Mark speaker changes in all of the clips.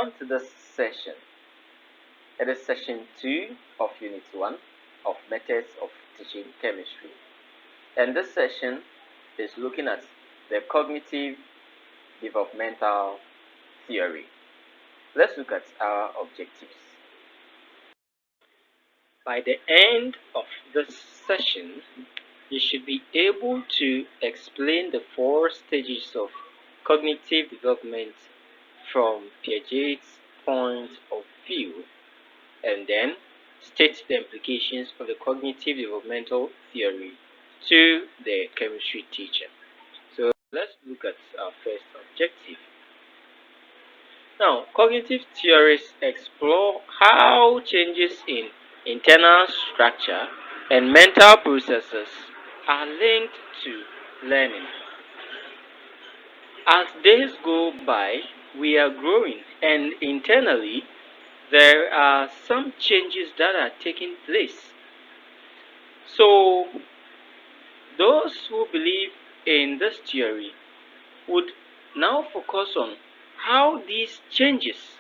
Speaker 1: Welcome to this session. It is session 2 of Unit 1 of Methods of Teaching Chemistry. And this session is looking at the cognitive developmental theory. Let's look at our objectives. By the end of this session, you should be able to explain the 4 stages of cognitive development from Piaget's point of view, and then state the implications of the cognitive developmental theory to the chemistry teacher. So let's look at our first objective. Now, cognitive theories explore how changes in internal structure and mental processes are linked to learning. As days go by, we are growing, and internally, there are some changes that are taking place. So, those who believe in this theory would now focus on how these changes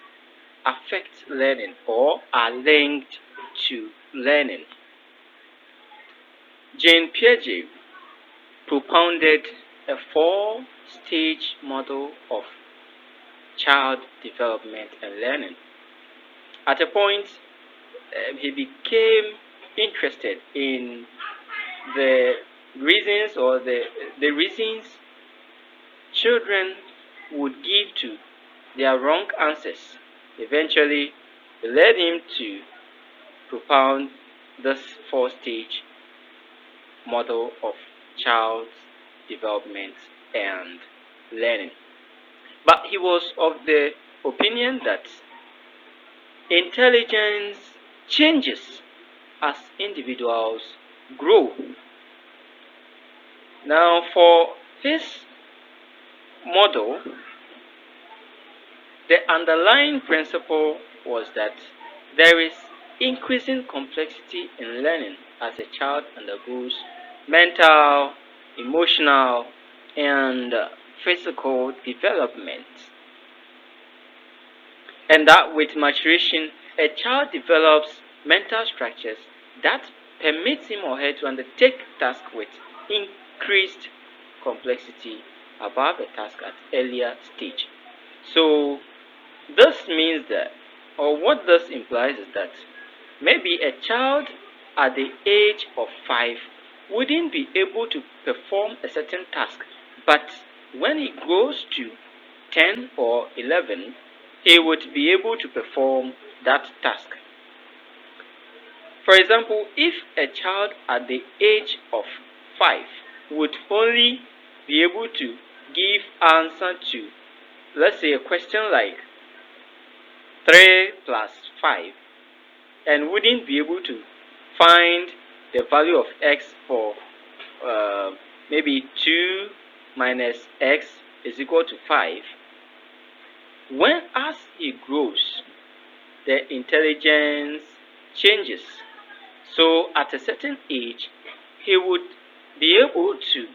Speaker 1: affect learning or are linked to learning. Jean Piaget propounded a 4-stage model of child development and learning. At a point, he became interested in the reasons children would give to their wrong answers. Eventually, it led him to propound this 4-stage model of child development and learning. But he was of the opinion that intelligence changes as individuals grow. Now, for his model, the underlying principle was that there is increasing complexity in learning as a child undergoes mental, emotional, and physical development. And that with maturation, a child develops mental structures that permits him or her to undertake tasks with increased complexity above a task at earlier stage. So this means that, or what this implies is that maybe a child at the age of 5 wouldn't be able to perform a certain task, but when he grows to 10 or 11, he would be able to perform that task. For example, if a child at the age of 5 would only be able to give answer to, let's say, a question like 3 plus 5, and wouldn't be able to find the value of x for maybe 2 minus x is equal to 5, when as he grows, the intelligence changes. So at a certain age, he would be able to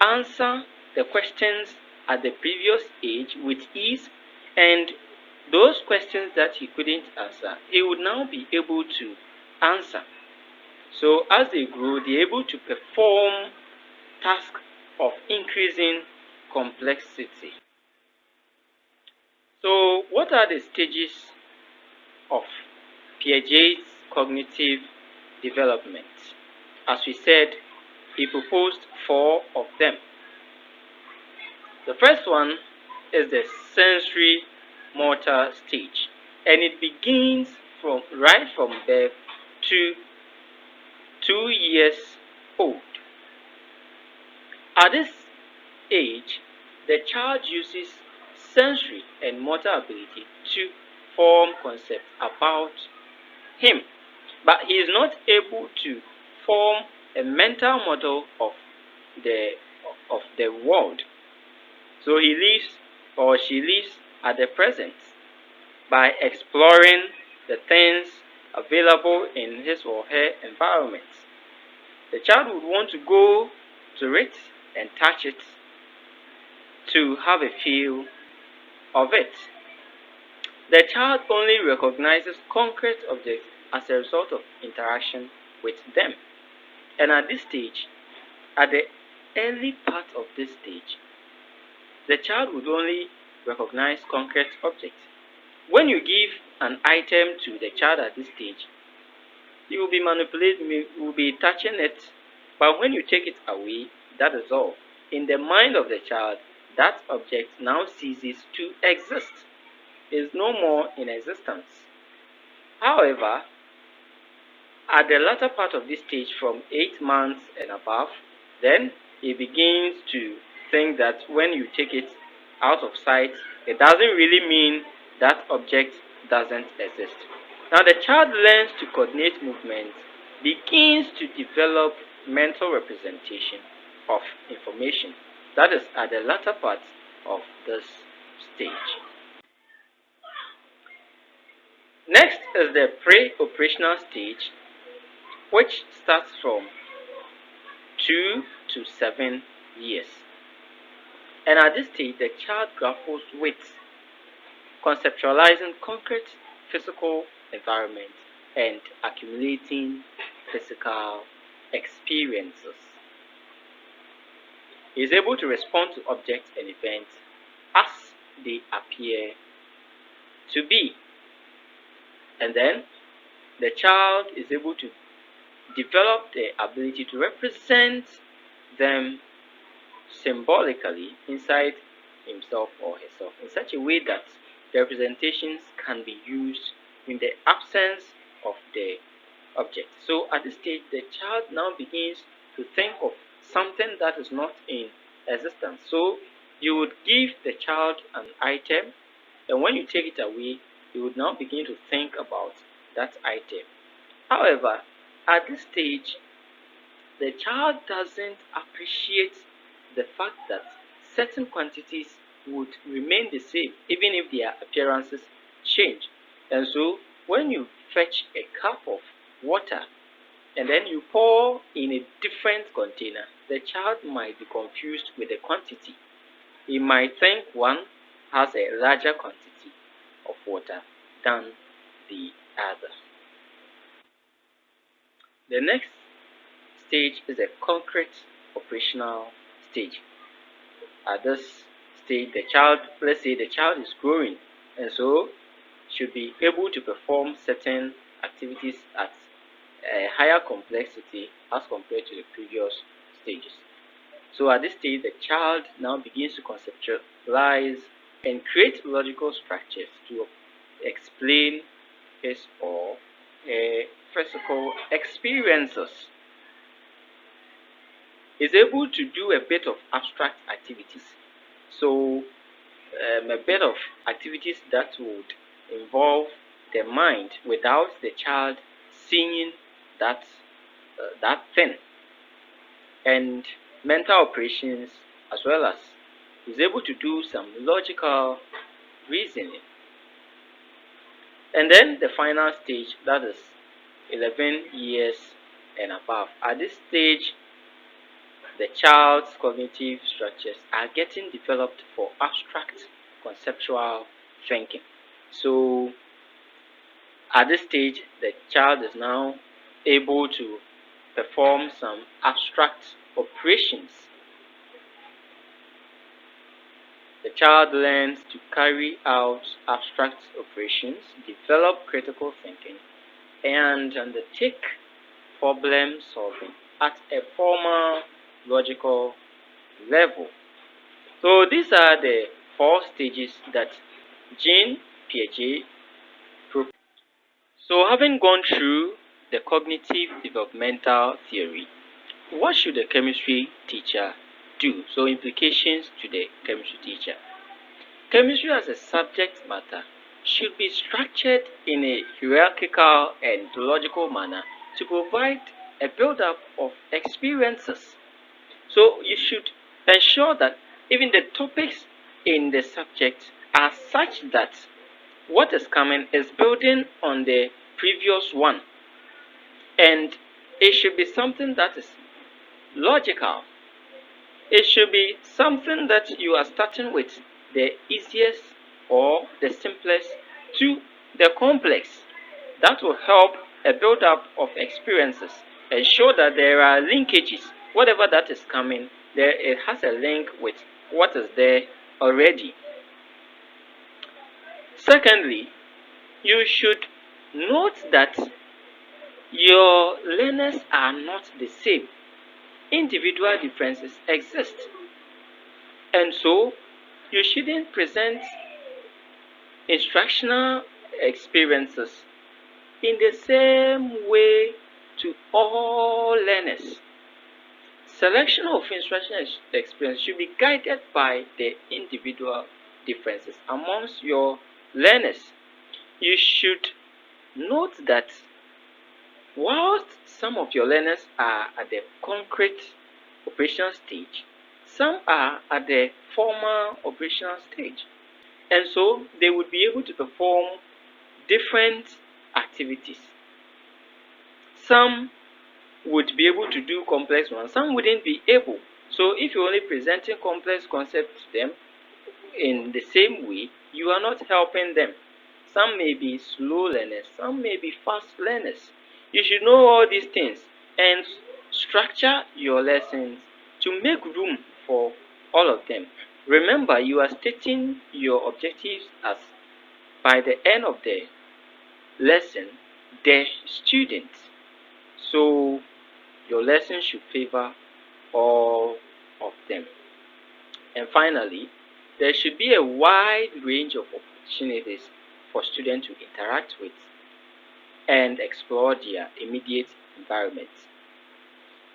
Speaker 1: answer the questions at the previous age with ease, and those questions that he couldn't answer, he would now be able to answer. So as they grow, they're able to perform tasks of increasing complexity. So what are the stages of Piaget's cognitive development? As we said, he proposed 4 of them. The first one is the sensory motor stage, and it begins right from birth to 2 years old. At this age, the child uses sensory and motor ability to form concepts about him, but he is not able to form a mental model of the world. So he lives, or she lives, at the present by exploring the things available in his or her environment. The child would want to go to it and touch it to have a feel of it. The child only recognizes concrete objects as a result of interaction with them. And at this stage, at the early part of this stage, the child would only recognize concrete objects. When you give an item to the child at this stage, he will be manipulating, will be touching it, but when you take it away, that is all. In the mind of the child, that object now ceases to exist, is no more in existence. However, at the latter part of this stage, from 8 months and above, then he begins to think that when you take it out of sight, it doesn't really mean that object doesn't exist. Now the child learns to coordinate movements, begins to develop mental representation of information. That is at the latter part of this stage. Next is the pre-operational stage, which starts from 2 to 7 years. And at this stage, the child grapples with conceptualizing concrete physical environment and accumulating physical experiences. He is able to respond to objects and events as they appear to be. And then the child is able to develop the ability to represent them symbolically inside himself or herself in such a way that the representations can be used in the absence of the object. So at this stage, the child now begins to think of something that is not in existence. So you would give the child an item, and when you take it away, you would now begin to think about that item. However, at this stage, the child doesn't appreciate the fact that certain quantities would remain the same even if their appearances change. And so when you fetch a cup of water and then you pour in a different container, the child might be confused with the quantity. He might think one has a larger quantity of water than the other. The next stage is a concrete operational stage. At this stage, the child, let's say the child is growing, and so should be able to perform certain activities at a higher complexity as compared to the previous stages. So at this stage, the child now begins to conceptualize and create logical structures to explain his or her physical experiences. Is able to do a bit of abstract activities. So a bit of activities that would involve the mind without the child seeing that that thing, and mental operations, as well as is able to do some logical reasoning. And then the final stage, that is 11 years and above. At this stage, the child's cognitive structures are getting developed for abstract conceptual thinking. So at this stage, the child is now able to perform some abstract operations. The child learns to carry out abstract operations, develop critical thinking, and undertake problem solving at a formal logical level. So these are the 4 stages that Jean Piaget proposed. So having gone through the cognitive developmental theory, what should a chemistry teacher do? So implications to the chemistry teacher. Chemistry as a subject matter should be structured in a hierarchical and logical manner to provide a build-up of experiences. So you should ensure that even the topics in the subject are such that what is coming is building on the previous one, and it should be something that is logical. It should be something that you are starting with the easiest or the simplest to the complex. That will help a build-up of experiences and show that there are linkages. Whatever that is coming, it has a link with what is there already. Secondly, you should note that your learners are not the same. Individual differences exist. And so, you shouldn't present instructional experiences in the same way to all learners. Selection of instructional experience should be guided by the individual differences amongst your learners. You should note that whilst some of your learners are at the concrete operational stage, some are at the formal operational stage. And so they would be able to perform different activities. Some would be able to do complex ones, some wouldn't be able. So if you're only presenting complex concepts to them in the same way, you are not helping them. Some may be slow learners, some may be fast learners. You should know all these things and structure your lessons to make room for all of them. Remember, you are stating your objectives as by the end of the lesson, the students. So your lesson should favor all of them. And finally, there should be a wide range of opportunities for students to interact with and explore their immediate environment.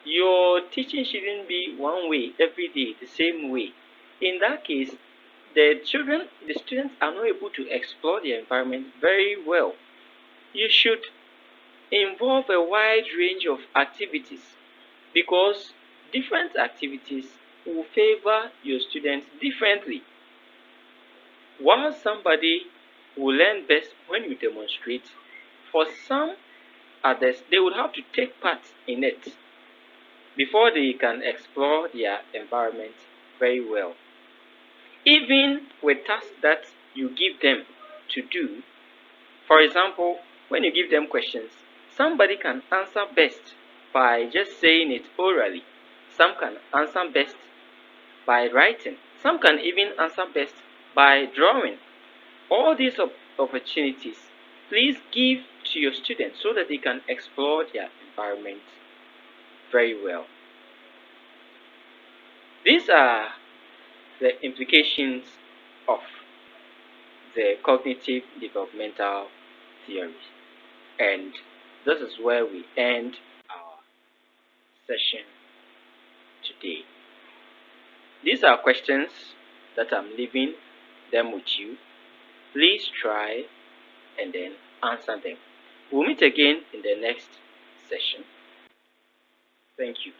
Speaker 1: Your teaching shouldn't be one way every day, the same way. In that case, the students are not able to explore their environment very well. You should involve a wide range of activities because different activities will favor your students differently. While somebody will learn best when you demonstrate, for some others, they would have to take part in it before they can explore their environment very well. Even with tasks that you give them to do, for example, when you give them questions, somebody can answer best by just saying it orally. Some can answer best by writing. Some can even answer best by drawing. All these opportunities, please give to your students so that they can explore their environment very well. These are the implications of the cognitive developmental theories. And this is where we end our session today. These are questions that I'm leaving them with you. Please try and then answer them. We'll meet again in the next session. Thank you.